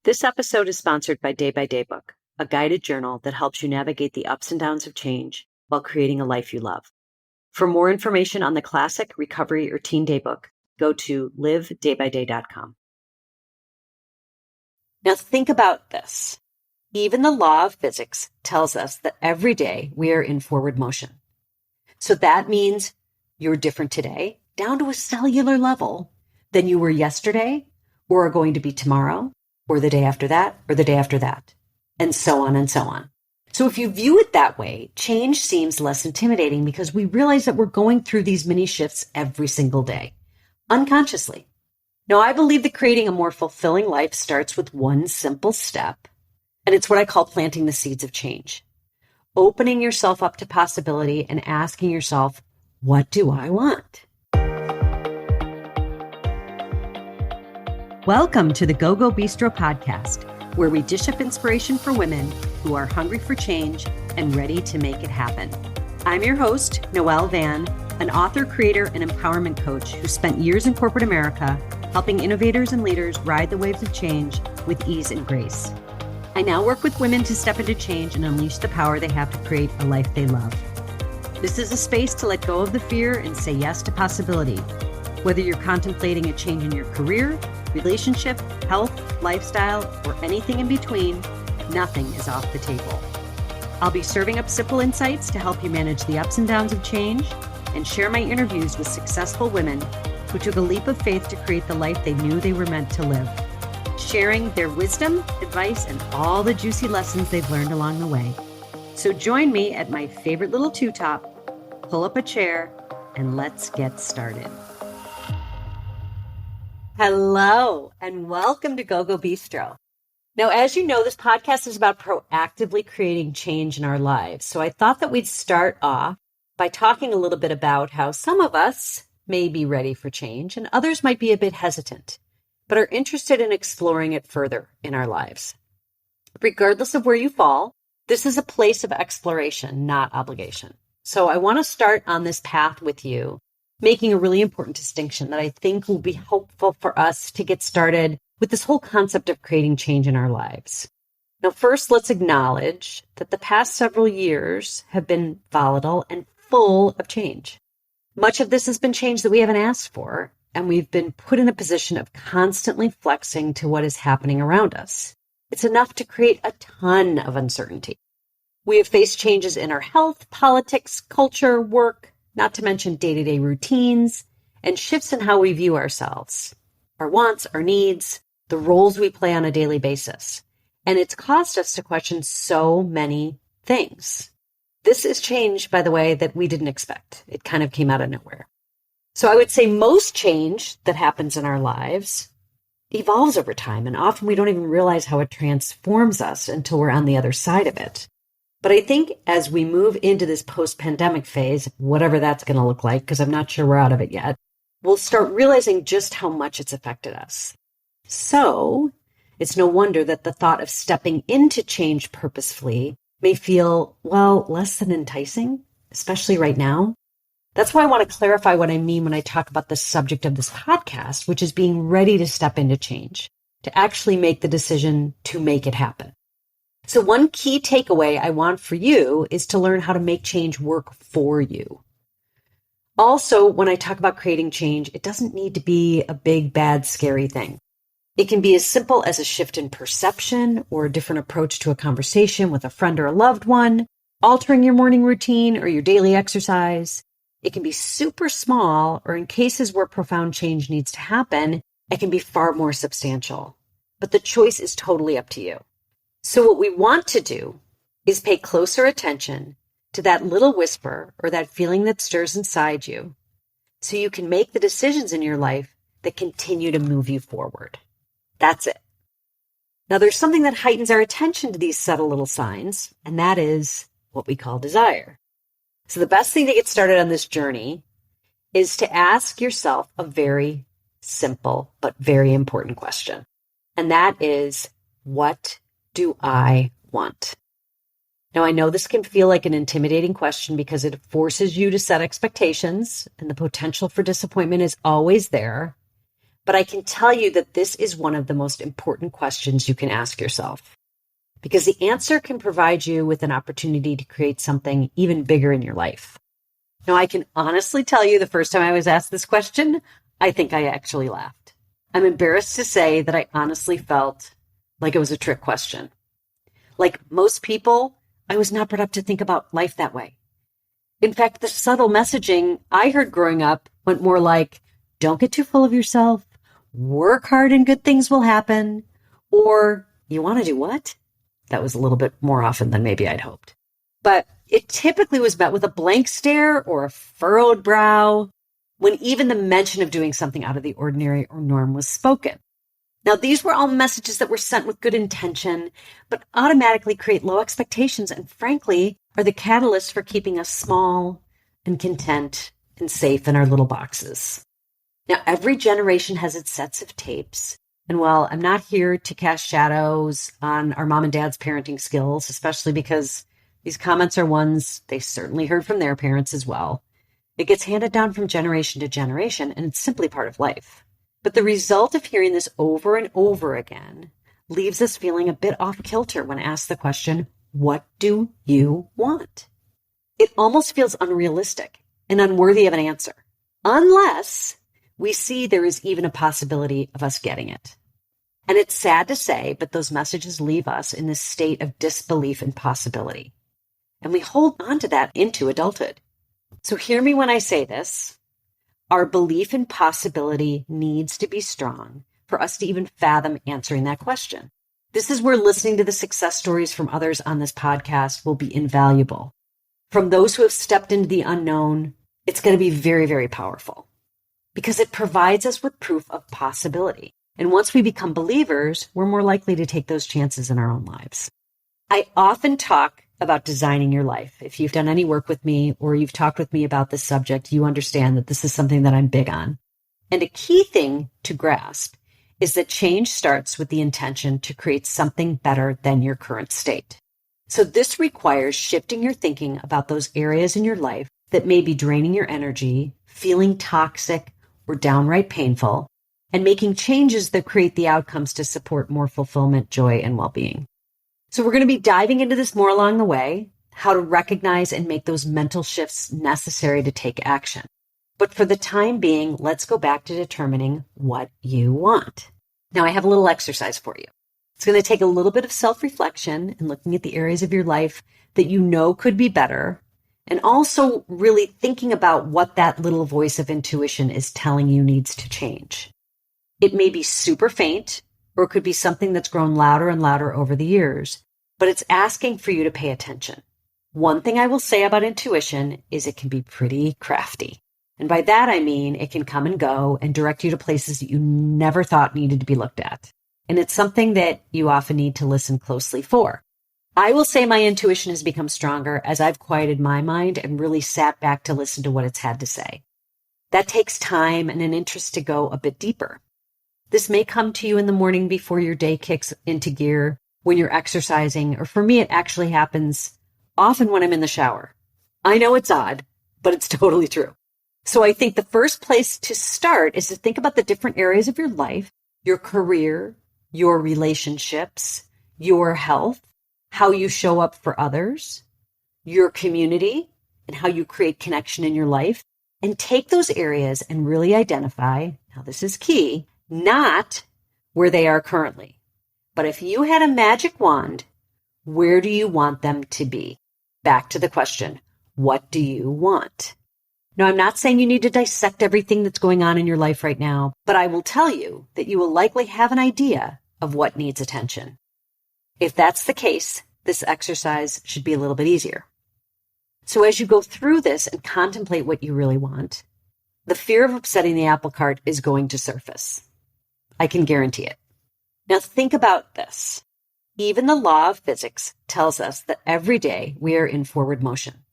This episode is sponsored by Day by Day Book, a guided journal that helps you navigate the ups and downs of change while creating a life you love. For more information on the classic, recovery, or teen daybook, go to livedaybyday.com. Now think about this. Even the law of physics tells us that every day we are in forward motion. So that means you're different today, down to a cellular level, than you were yesterday, or are going to be tomorrow, or the day after that, or the day after that, and so on and so on. So if you view it that way, change seems less intimidating because we realize that we're going through these mini shifts every single day, unconsciously. Now, I believe that creating a more fulfilling life starts with one simple step, and it's what I call planting the seeds of change. Opening yourself up to possibility and asking yourself, what do I want? Welcome to the Go Go Bistro podcast, where we dish up inspiration for women who are hungry for change and ready to make it happen. I'm your host, Noelle Van, an author, creator, and empowerment coach who spent years in corporate America helping innovators and leaders ride the waves of change with ease and grace. I now work with women to step into change and unleash the power they have to create a life they love. This is a space to let go of the fear and say yes to possibility. Whether you're contemplating a change in your career, relationship, health, lifestyle, or anything in between, nothing is off the table. I'll be serving up simple insights to help you manage the ups and downs of change and share my interviews with successful women who took a leap of faith to create the life they knew they were meant to live, sharing their wisdom, advice, and all the juicy lessons they've learned along the way. So join me at my favorite little two-top, pull up a chair, and let's get started. Hello, and welcome to Go Go Bistro. Now, as you know, this podcast is about proactively creating change in our lives. So I thought that we'd start off by talking a little bit about how some of us may be ready for change and others might be a bit hesitant, but are interested in exploring it further in our lives. Regardless of where you fall, this is a place of exploration, not obligation. So I want to start on this path with you, making a really important distinction that I think will be helpful for us to get started with this whole concept of creating change in our lives. Now, first, let's acknowledge that the past several years have been volatile and full of change. Much of this has been change that we haven't asked for, and we've been put in a position of constantly flexing to what is happening around us. It's enough to create a ton of uncertainty. We have faced changes in our health, politics, culture, work, not to mention day-to-day routines and shifts in how we view ourselves, our wants, our needs, the roles we play on a daily basis. And it's caused us to question so many things. This is change, by the way, that we didn't expect. It kind of came out of nowhere. So I would say most change that happens in our lives evolves over time, and often we don't even realize how it transforms us until we're on the other side of it. But I think as we move into this post-pandemic phase, whatever that's going to look like, because I'm not sure we're out of it yet, we'll start realizing just how much it's affected us. So it's no wonder that the thought of stepping into change purposefully may feel, well, less than enticing, especially right now. That's why I want to clarify what I mean when I talk about the subject of this podcast, which is being ready to step into change, to actually make the decision to make it happen. So one key takeaway I want for you is to learn how to make change work for you. Also, when I talk about creating change, it doesn't need to be a big, bad, scary thing. It can be as simple as a shift in perception or a different approach to a conversation with a friend or a loved one, altering your morning routine or your daily exercise. It can be super small, or in cases where profound change needs to happen, it can be far more substantial. But the choice is totally up to you. So what we want to do is pay closer attention to that little whisper or that feeling that stirs inside you so you can make the decisions in your life that continue to move you forward. That's it. Now, there's something that heightens our attention to these subtle little signs, and that is what we call desire. So the best thing to get started on this journey is to ask yourself a very simple but very important question. And that is, what do I want? Now, I know this can feel like an intimidating question because it forces you to set expectations, and the potential for disappointment is always there. But I can tell you that this is one of the most important questions you can ask yourself, because the answer can provide you with an opportunity to create something even bigger in your life. Now, I can honestly tell you the first time I was asked this question, I think I actually laughed. I'm embarrassed to say that I honestly felt like it was a trick question. Like most people, I was not brought up to think about life that way. In fact, the subtle messaging I heard growing up went more like, don't get too full of yourself, work hard and good things will happen, or you want to do what? That was a little bit more often than maybe I'd hoped. But it typically was met with a blank stare or a furrowed brow when even the mention of doing something out of the ordinary or norm was spoken. Now, these were all messages that were sent with good intention, but automatically create low expectations and, frankly, are the catalyst for keeping us small and content and safe in our little boxes. Now, every generation has its sets of tapes. And while I'm not here to cast shadows on our mom and dad's parenting skills, especially because these comments are ones they certainly heard from their parents as well, it gets handed down from generation to generation, and it's simply part of life. But the result of hearing this over and over again leaves us feeling a bit off kilter when asked the question, what do you want? It almost feels unrealistic and unworthy of an answer, unless we see there is even a possibility of us getting it. And it's sad to say, but those messages leave us in this state of disbelief and possibility. And we hold on to that into adulthood. So hear me when I say this. Our belief in possibility needs to be strong for us to even fathom answering that question. This is where listening to the success stories from others on this podcast will be invaluable. From those who have stepped into the unknown, it's going to be very, very powerful because it provides us with proof of possibility. And once we become believers, we're more likely to take those chances in our own lives. I often talk about designing your life. If you've done any work with me or you've talked with me about this subject, you understand that this is something that I'm big on. And a key thing to grasp is that change starts with the intention to create something better than your current state. So this requires shifting your thinking about those areas in your life that may be draining your energy, feeling toxic or downright painful, and making changes that create the outcomes to support more fulfillment, joy, and well-being. So we're going to be diving into this more along the way, how to recognize and make those mental shifts necessary to take action. But for the time being, let's go back to determining what you want. Now, I have a little exercise for you. It's going to take a little bit of self-reflection and looking at the areas of your life that you know could be better, and also really thinking about what that little voice of intuition is telling you needs to change. It may be super faint, or it could be something that's grown louder and louder over the years, but it's asking for you to pay attention. One thing I will say about intuition is it can be pretty crafty. And by that, I mean it can come and go and direct you to places that you never thought needed to be looked at. And it's something that you often need to listen closely for. I will say my intuition has become stronger as I've quieted my mind and really sat back to listen to what it's had to say. That takes time and an interest to go a bit deeper. This may come to you in the morning before your day kicks into gear, when you're exercising, or for me, it actually happens often when I'm in the shower. I know it's odd, but it's totally true. So I think the first place to start is to think about the different areas of your life, your career, your relationships, your health, how you show up for others, your community, and how you create connection in your life, and take those areas and really identify, now this is key, not where they are currently. But if you had a magic wand, where do you want them to be? Back to the question, what do you want? Now, I'm not saying you need to dissect everything that's going on in your life right now, but I will tell you that you will likely have an idea of what needs attention. If that's the case, this exercise should be a little bit easier. So as you go through this and contemplate what you really want, the fear of upsetting the apple cart is going to surface. I can guarantee it. Now think about this. Even the law of physics tells us that every day we are in forward motion.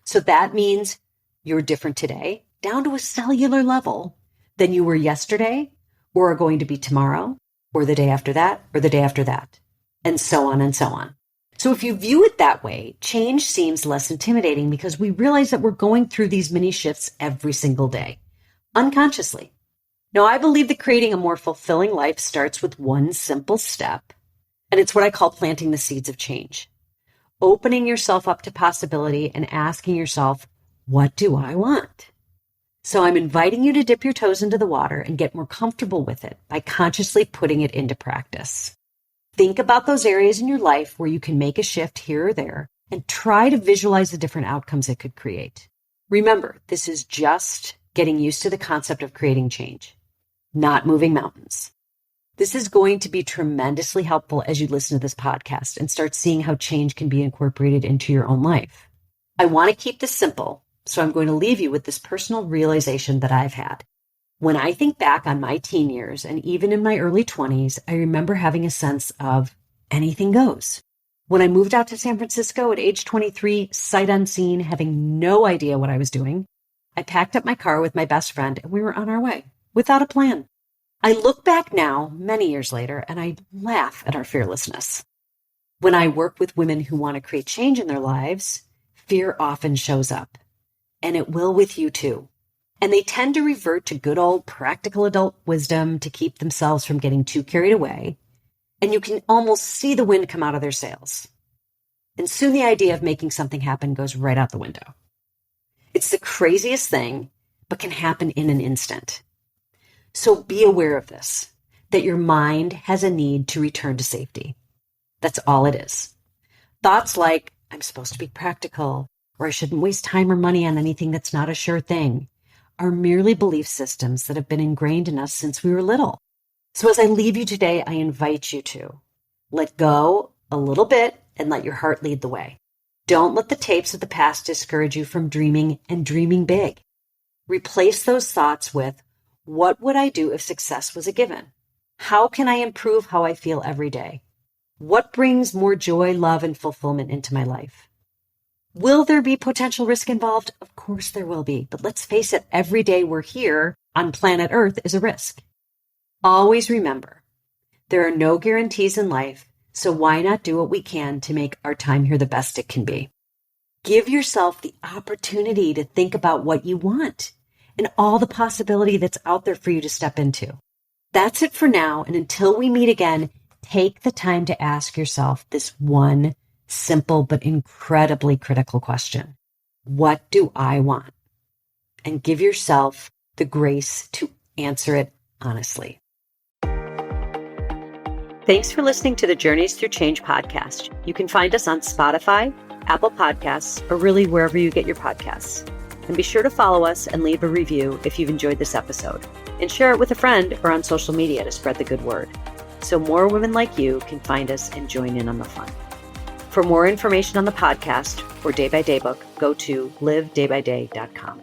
So that means you're different today, down to a cellular level, than you were yesterday, or are going to be tomorrow, or the day after that, or the day after that, and so on and so on. So if you view it that way, change seems less intimidating because we realize that we're going through these mini shifts every single day, unconsciously. Now, I believe that creating a more fulfilling life starts with one simple step, and it's what I call planting the seeds of change. Opening yourself up to possibility and asking yourself, what do I want? So I'm inviting you to dip your toes into the water and get more comfortable with it by consciously putting it into practice. Think about those areas in your life where you can make a shift here or there and try to visualize the different outcomes it could create. Remember, this is just getting used to the concept of creating change, not moving mountains. This is going to be tremendously helpful as you listen to this podcast and start seeing how change can be incorporated into your own life. I want to keep this simple, so I'm going to leave you with this personal realization that I've had. When I think back on my teen years and even in my early 20s, I remember having a sense of anything goes. When I moved out to San Francisco at age 23, sight unseen, having no idea what I was doing, I packed up my car with my best friend and we were on our way without a plan. I look back now, many years later, and I laugh at our fearlessness. When I work with women who want to create change in their lives, fear often shows up. And it will with you too. And they tend to revert to good old practical adult wisdom to keep themselves from getting too carried away. And you can almost see the wind come out of their sails. And soon the idea of making something happen goes right out the window. It's the craziest thing, but can happen in an instant. So be aware of this, that your mind has a need to return to safety. That's all it is. Thoughts like, I'm supposed to be practical, or I shouldn't waste time or money on anything that's not a sure thing, are merely belief systems that have been ingrained in us since we were little. So as I leave you today, I invite you to let go a little bit and let your heart lead the way. Don't let the tapes of the past discourage you from dreaming and dreaming big. Replace those thoughts with, what would I do if success was a given? How can I improve how I feel every day? What brings more joy, love, and fulfillment into my life? Will there be potential risk involved? Of course there will be, but let's face it, every day we're here on planet Earth is a risk. Always remember, there are no guarantees in life, so why not do what we can to make our time here the best it can be? Give yourself the opportunity to think about what you want and all the possibility that's out there for you to step into. That's it for now, and until we meet again, take the time to ask yourself this one simple but incredibly critical question. What do I want? And give yourself the grace to answer it honestly. Thanks for listening to the Journeys Through Change podcast. You can find us on Spotify, Apple Podcasts, or really wherever you get your podcasts. And be sure to follow us and leave a review if you've enjoyed this episode. And share it with a friend or on social media to spread the good word, so more women like you can find us and join in on the fun. For more information on the podcast or Day by Day book, go to livedaybyday.com.